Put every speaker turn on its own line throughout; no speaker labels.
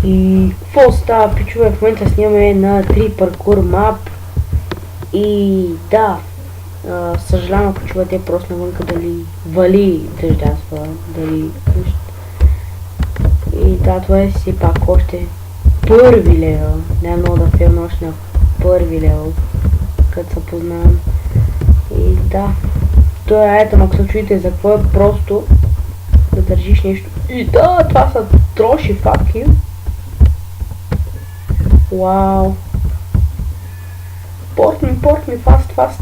И какво става, пичове? В момента снимаме на 3 паркур мап. И да, съжалявам, ако чувате просто навънка дали вали дъждясва, дали дъжд. И да, това е си пак още първи левел. Не е много да филма още на първи левел, като се познавам. И да, това е айтъм, ако се чуете за какво е, просто да държиш нещо. И да, това са троши факи. Вау. Порт ми, фаст.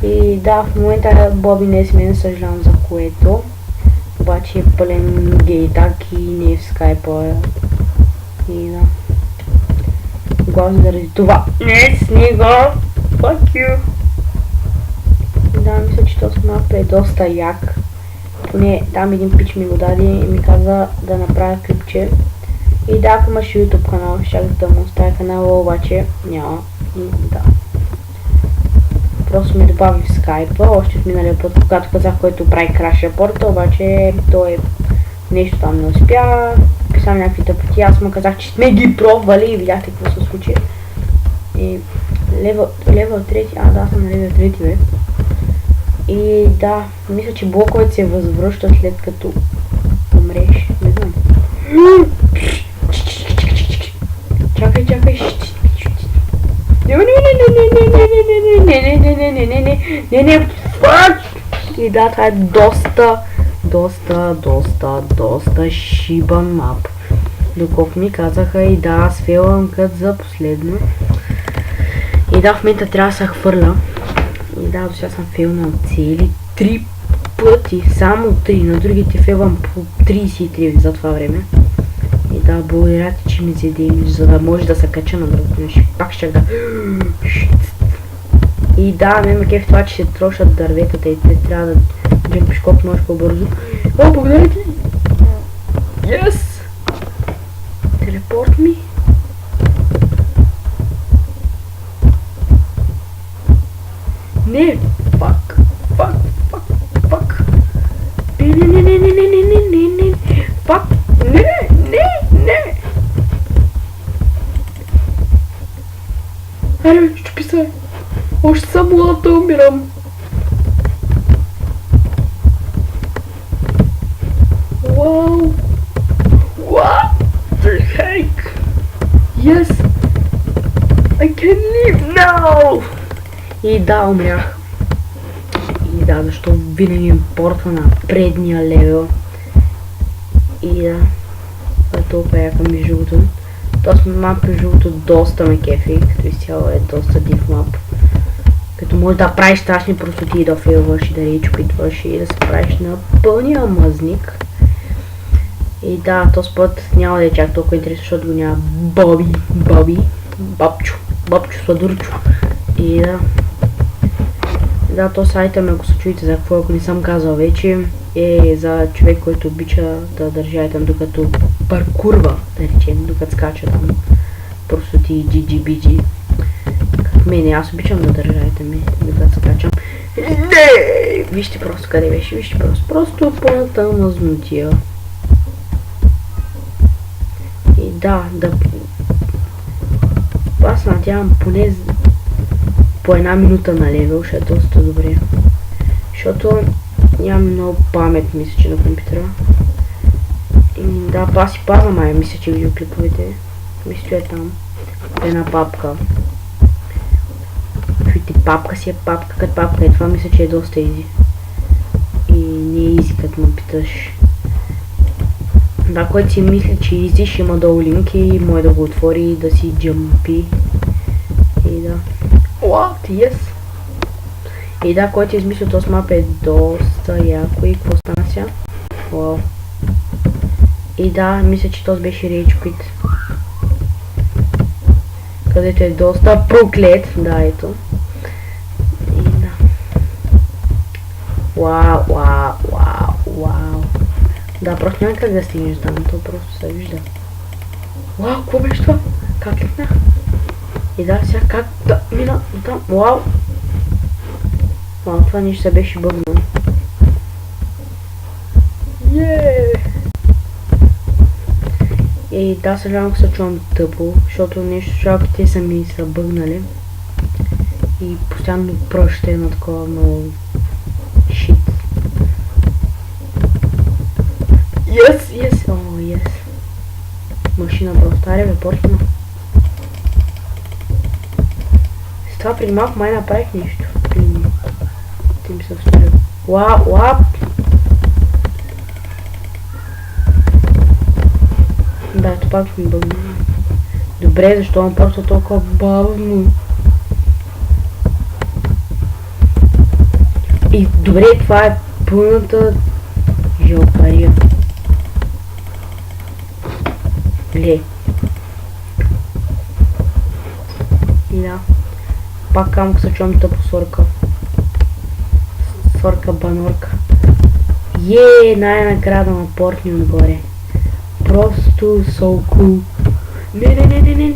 И да, в момента Боби не е смен, съжалявам за което. Обаче е пълен гейтак и не е в скайпа. И да. Главно заради това. Не, снега! Fuck you! Да, мисля, че този мап е доста як. Поне там един пич ми го даде и ми каза да направя клипче. И да, ако имаш YouTube канал, щях да му оставя канала, обаче няма. И да. Просто ми добави в скайпа, още от миналия път, когато казах, който прави краш репорта, обаче той нещо там не успя. Писам някакви тъпоти, аз му казах, че сме ги пробвали и видяхте какво се случи. И левел 3, да, съм на левел 3, бе. И да, мисля, че блоковете се възвръщат след като умреш, не знам. Чакай. Не, фак! И да, това е доста шибан мап. Доколко ми казаха, и да, аз фейлвам като за последно. И да, в момента трябва да се хвърля. И да, до сега съм фейлнал цели 3 пъти, само 3, на другите фейлвам по 33 за това време. И да, благодаря ти, че ми взе имидж, за да може да се кача на другото нещо. Пак ще да... И да, ме кеф това, че се трошат дърветата и те трябва да джемпиш колко можеш по-бързо. О, благодаря ти! Yes! Телепорт ми? Не! Фак! Не! Фак! Не! Аре, щупи се! Още съм млада, умирам! Вау! What the heck? Yes! I can live now! И да, умрях. И да, защо винаги им портва на предния левел. И да, това е толкова яка между другото. Този мап между другото доста ме кефи, като изцяло е доста див мап. Като можеш да правиш страшни простоти и да фейлваш и да речпитваш и да се правиш на пълния мазник. И да, този път няма да е чак толкова интересно, защото го няма бабчо, сладурчо. И да. Да, то сайта ме, ако се чуете за какво, ако не съм казал вече, е за човек, който обича да държа там, докато паркурва, да речем, докато скача там. Просто ти GGBG. Как мене, аз обичам да държа ми, докато скачам. Не! Вижте просто къде беше, просто пълната мазнотия. И да, аз надявам поне по една минута на левел, ще е доста добре. Защото нямам много памет, мисля, че на компютъра. И да, аз си паза май, мисля, че видеоклиповете. Мисля, е там. Една папка. Чуйте, папка си е папка, като папка е това, мисля, че е доста изи. И не е изи, като ме питаш. Да, който си мисли, че изи, ще има долу линк и може да го отвори и да си джампи. И да. What? Yes! И да, който е измислил този мап е доста яко. И какво стана сега? Вау. И да, мисля, че този беше Rage Quit. Където е доста проклет. Да, ето. И да. Вау. Да, просто няма как да стигнеш там, то просто се вижда. Вау, какво беше това? Как летнах? И да, сега как да мина там? Вау! Вау, това нещо се беше бъгнало. И да, съжалявам, ако се чувам тъпо, защото нещо шалките са ми са бъгнали. И постоянно пръща едно такова много шит. Yes! О, yes! Машина просто, аре бе, портна. С това преди малко май направих нещо. Ти ми се встори. Уап! Да, ето пак ми бъгна. Добре, защо он просто толкова бавно? И добре, това е пълната жълпария. Ле. И да. Пак камък се чувам тъпо сорка. Сорка банорка. Най-накрая да напортни отгоре. Просто so cool. Не.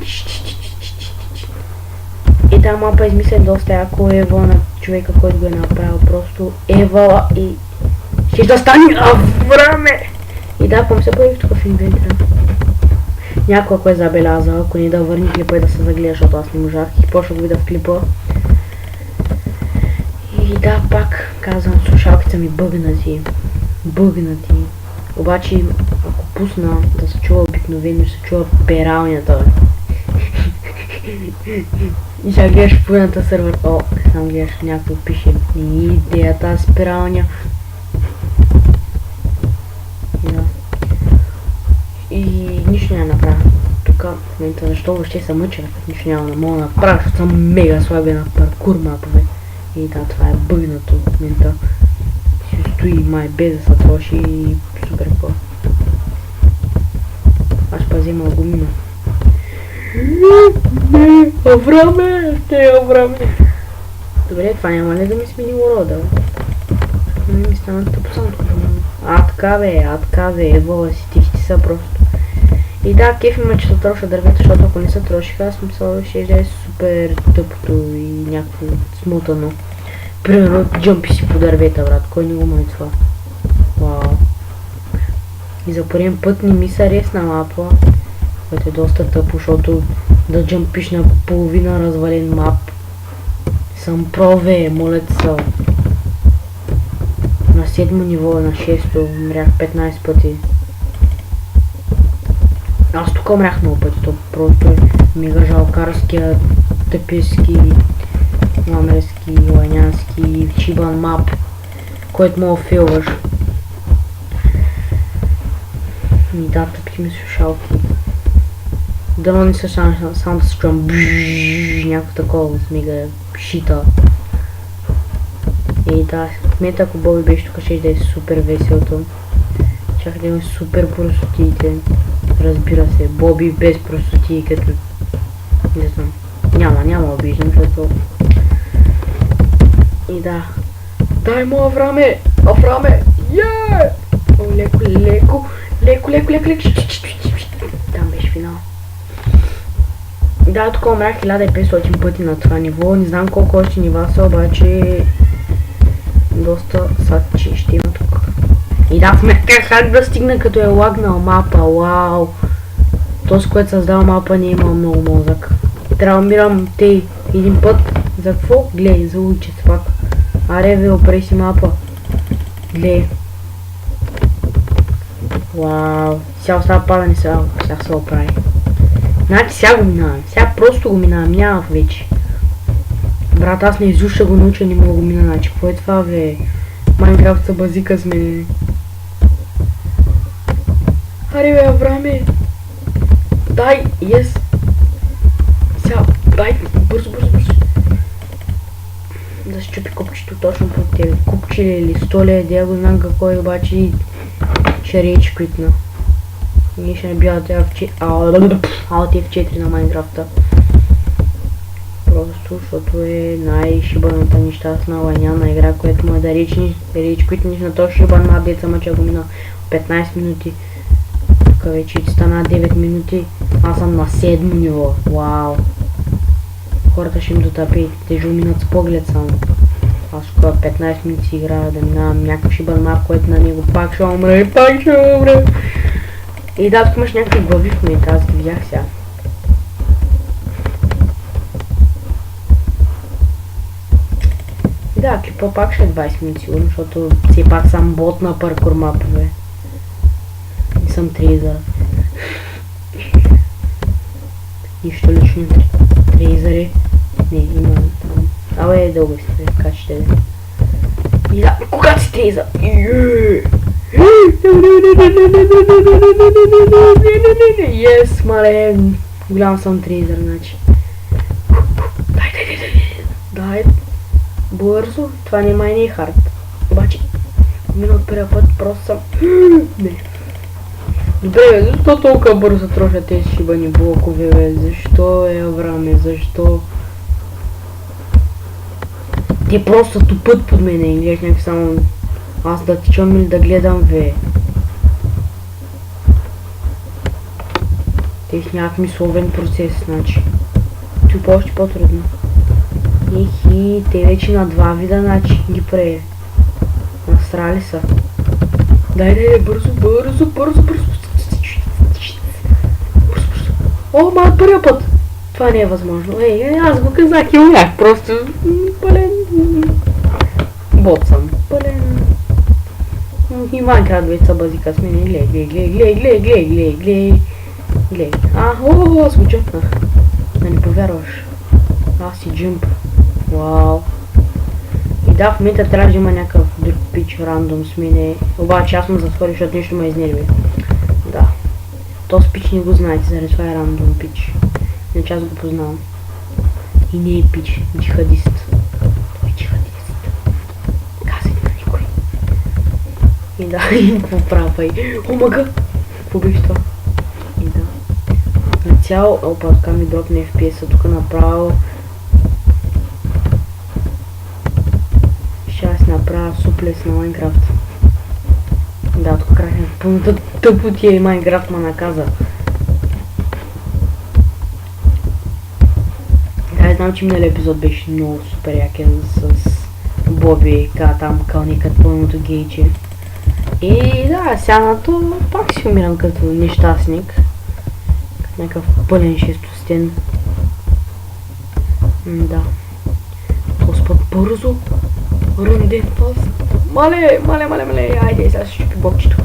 И тази мапа измисля доста яко ева на човека, който го е направил. Просто ева и... ще да стане време! И да, помня се появих тук в инвентаря. Някой ако е забелязал, ако не да върни клипа и да се загледа, защото аз не можах и почва да видя в клипа. И да, пак казвам, слушалките ми бъгнати. Обаче, ако пусна да се чува обикновено, ще се чува пералнята. И сега гледаш пълната сървър. О, сам гледаш, някой пише идеята с пералня. Да. И нищо няма направя. Тук в момента защо въобще се мъча, нищо няма да мога да направя, защото съм мега слабия на паркур мапове. И да, това е бъгнато в момента. Си стои май без да се троши и супер по. Аз пазим алгумина. Не, Авраме! Добре, това няма ли да ми смени урода? Не ми стана тъпо само тук. Така бе, евола си, тихи са просто. И да, кефи ме, че се троша дървета, защото ако не се трошиха, аз мисля, ще е супер тъпото и някакво смутано. Примерно, джъмпи си по дървета, брат, кой не го май това? Вау. И за първен път не ми се ресна мапа, което е доста тъпо, защото да джъмпиш на половина развален мап. Съм прове, моля те са. На 7 ниво, на 6-то, умрях 15 пъти. Аз тук умрях много пъти, то просто е мега жалкарския, тъписки, мамерски, лайнянски, чибан мап, който мога филваш. И да, тъпки ми слушалки. Дано не се само да се чувам някакво такова смига шита. И да, в момента ако Боби беше тук, ще да е супер веселото. Чакай да има супер простотиите. Разбира се, Боби без простотии, като... не знам. Няма обиждам, защото... И да. Дай му Авраме! Є! Леко. Там беше финал. Да, тук умрях 1500 пъти на това ниво. Не знам колко още нива са, обаче... доста садчи ще има тук. И да, в момента как да стигна като е лагнал мапа, вау! Този, който създава мапа, не е имал много мозък. Трябва да умирам те един път. За какво? Глей, за уличец пак. Аре, бе, опре си мапа. Глей. Вау. Сега остава падане, сега се оправи. Значи сега го минавам. Сега просто го минавам, няма вече. Брат, аз не изуша го науча, не мога го мина, значи. Какво е това, бе? Майнкрафт са базика с мене. Аре, бе, Авраме. Дай, yes. Сега, дай, бързо. Да се чупи копчето точно под тебе. Купче ли или столе, да го знам какво е, обаче ще речи квитна. Ние ще не бяха тя в 4 на Майнкрафта. Просто, защото е най-шибаната нещастна лайняна игра, която му е да речи квитнеш на този шибан мап, деца мъча го мина 15 минути. Тук вече стана 9 минути, аз съм на 7 ниво. Вау! Хората ще им дотъпи, те ще минат с поглед само. Аз тук 15 минути си играя да минавам някакъв шибан мап, който на него пак ще умре. И да, тук имаш някакви глави в момента, аз ги видях сега. Да, клипа пак ще е 20 минути сигурно, защото все пак съм бот на паркур мапове. И съм трейзър. Нищо лично трейзъри. Не, има там. Абе, дълго си, така ще да. И да, когато си трейзър? Yes, мале. Голям съм трейзър, значи. Дай. Бързо. Това не май не е хард. Обаче, мина от първия път просто съм... Не. Добре, защо толкова бързо трошат тези шибани блокове, бе? Защо, Авраме, защо? Те просто тупат под мене и гледаш някакви само... Аз да тичам или да гледам, бе. Те с някакъв мисловен процес, значи. Това още по-трудно. Ихи, те вече на два вида, значи, ги прее. Насрали са. Дай, бързо. О, ма, първия път! Това не е възможно. Аз го казах и умях, просто... Пълен... Бот съм. Пълен... И Майнкрафт вече са базика с мене. Глей. Аз го джъмпнах. Да не повярваш. Аз си джъмп. Вау. И да, в момента трябва да има някакъв друг пич рандом с мене. Обаче аз му затворих, защото нещо ме изнерви. Да. Този пич не го знаете, заради това е рандом пич. Иначе аз го познавам. И не е пич, джихадист. Той е джихадист. Казайте на никой. И да, и какво правя? Омага! Какво беше това? И да. На цяло, опа, така ми дропне FPS-а тук направо. Ще аз направя суплес на Майнкрафт. Да, тук край на пълната тъпотия и Майнкрафт ме наказа. Да, знам, че миналия епизод беше много супер якен с Боби, там кълникът пълното гейче. И да, сега на то пак си умирам като нещастник. Като някакъв пълен шестостен. Да. Господ, бързо. Рънден пас. Мале, айде, сега ще щупи бокчето.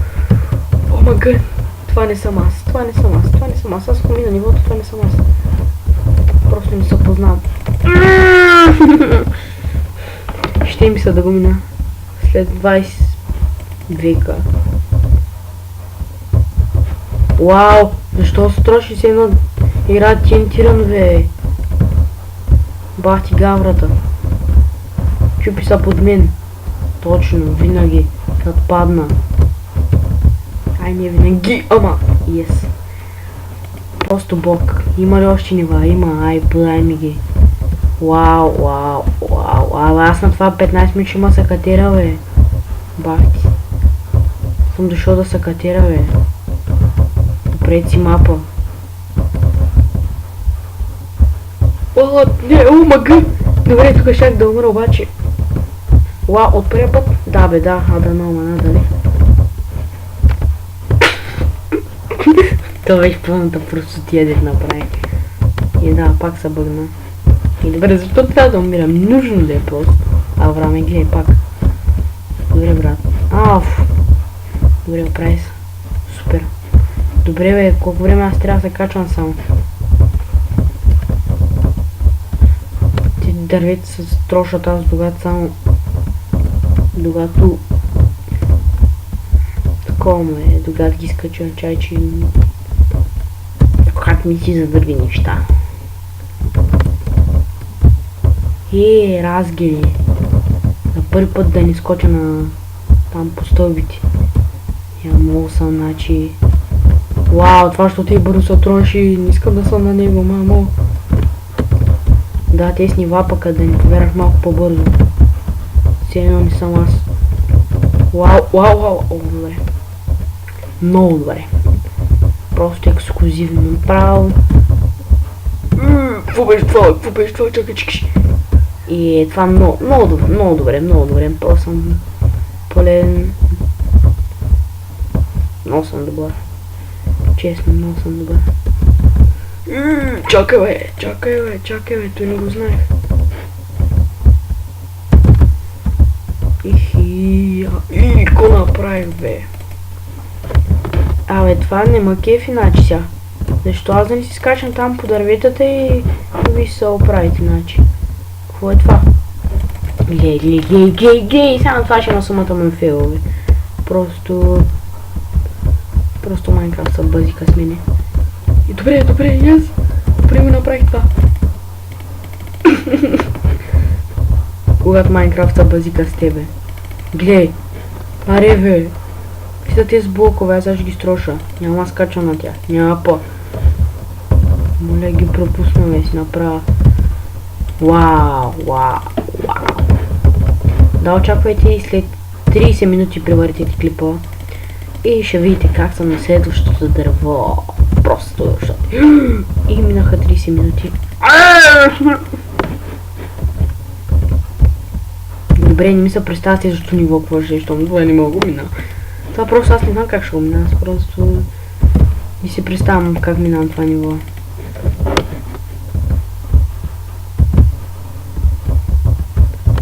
О, мъгън. Това не съм аз. Аз ако мина нивото, това не съм аз. Просто не се познавам. Ще ми се да го мина. След 20 века. Вау! Защо се троши се едно игра тентиран, бе? Бах ти гаврата. Чупи са под мен. Точно, винаги. Като падна. Ай, не винаги, ама. Yes. Просто бог. Има ли още нива? Има. Ай, подай ми ги. Вау. Аз на това 15 минути ще ма се катера, бе. Бах ти. Съм дошъл да се катера, бе. Допред си мапа. О, не, мъгъ! Добре, тук щях да умра, обаче. Вау, от първия път? Да, бе, да, надали. Това беше пълната простотия, дет направи. И да, пак се бъгна. И добре, защо трябва да умирам? Нужно да е просто. Авраме, гледай пак. Добре, брат. Ауф. Добре, оправи се. Супер. Добре, бе, колко време аз трябва да се качвам само. Ти дървете се трошат аз догато само... Догато... Такова му е, догато ги скачвам чай, че... Когато ми си за други неща. Разгири. За първи път да не скоча на... Там по стълбите. Много съм, значи... Вау, това ще ти бързо се троши, не искам да съм на него, мамо. Да, те с нива пък, да не повярваш малко по-бързо. Все едно не съм аз. Вау. О, добре. Много добре. Просто ексклюзивно направо. Какво беше това? Чакай. И това много добре. Просто съм пълен. Много съм добър. честно, много съм добър. Чакай бе, той не го знаех. Ко направих бе? Абе, това не ма кефи начи сега. Защо аз да не си скачам там по дърветата и ви се оправите начи? Какво е това? Глей, сега на това ще има сумата му фейлове. Просто Майнкрафт са базика с мене. И добре, yes! Добре ми направих това. Когато Майнкрафт са базика с тебе. Глей! Аре бе! Какви са тези блокове, аз ще ги строша. Няма скачам на тях. Няма по. Моля ги пропусна бе, си направя. Вау! Да, очаквайте и след 30 минути превъртите клипа. И ще видите как съм на следващото дърво. Просто защото... И минаха 30 минути. Добре, не ми се представя следващото ниво, какво ще, защото това не мога го мина. Това просто аз не знам как ще го мина, аз просто... Не си представям как минавам това ниво.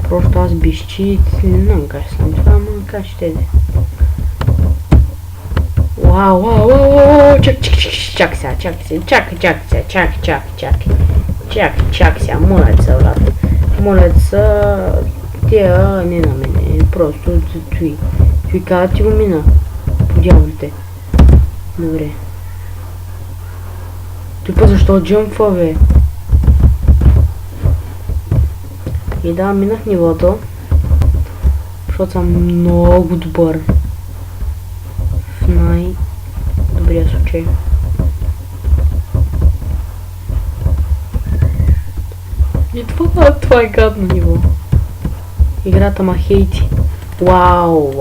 Просто аз безчит, не знам как ще съм това, ама как ще де. Вау, чак сега, молят са, тия не на мене, просто той каза ти го мина, по дяволите. Добре. Той па защо джъмфа бе? И да, минах нивото, защото съм много добър. В най-добрия случай. И това е гадно ниво. Играта ма хейти. Вау.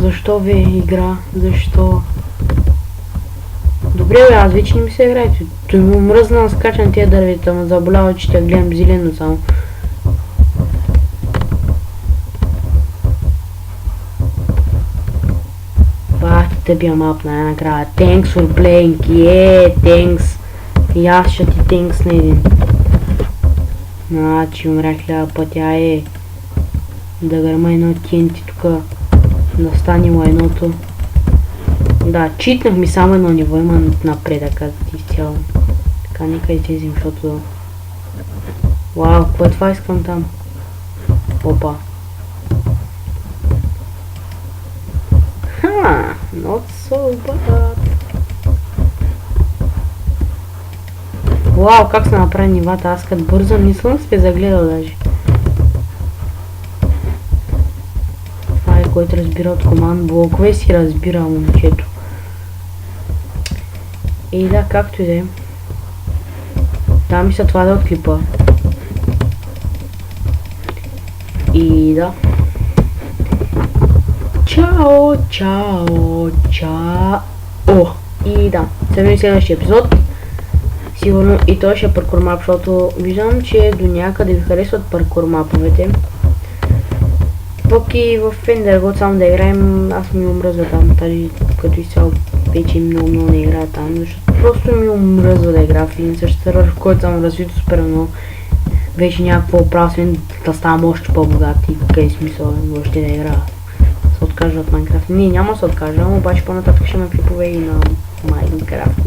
Защо бе игра? Защо? Добре бе, аз вече не ми се играе. Той му мръзна, скачам тия дървета, ма заболява, че те гледам зелено само. Те бия мапна накрая. Thanks for playing, thanks. И аз ще ти thanks на един. Значи умрях 1000 пътя, да гърма едно TNT тука. Да стане лайното. Да, читнах ми само едно ниво, има напредъка изцяло. Така, нека излезем, защото... Вау, какво е това искам там? Опа. Not so bad. Вау, как се направи нивата, аз като бързам не съм се загледал даже. Това е който разбира от команд блокове, си разбира момчето. И да, както и да е. Там ми се това да от клипа. И да. Чао! И да, се видим следващия епизод. Сигурно и той ще е паркур мап, защото виждам, че до някъде ви харесват паркур маповете. Пък и в Endergod само да играем, аз ми омръзва там, тази като изцяло вече много не играя там, защото просто ми омръзва да игра в един същ сервер, в който съм развито супер много. Вече някакво оправствен да ставам още по-богат и къде смисъл въобще да играя. Се откажа от Майнкрафт. Не, няма се откажа, обаче по-нататък ще има клипове и на Майнкрафт.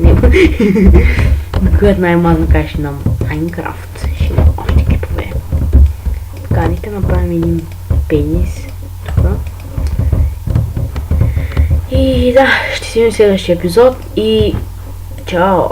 Когато най-мазно кажеш на Майнкрафт, ще има още клипове. Така, нека направим един пенис тук. И да, ще си видим следващия епизод и чао!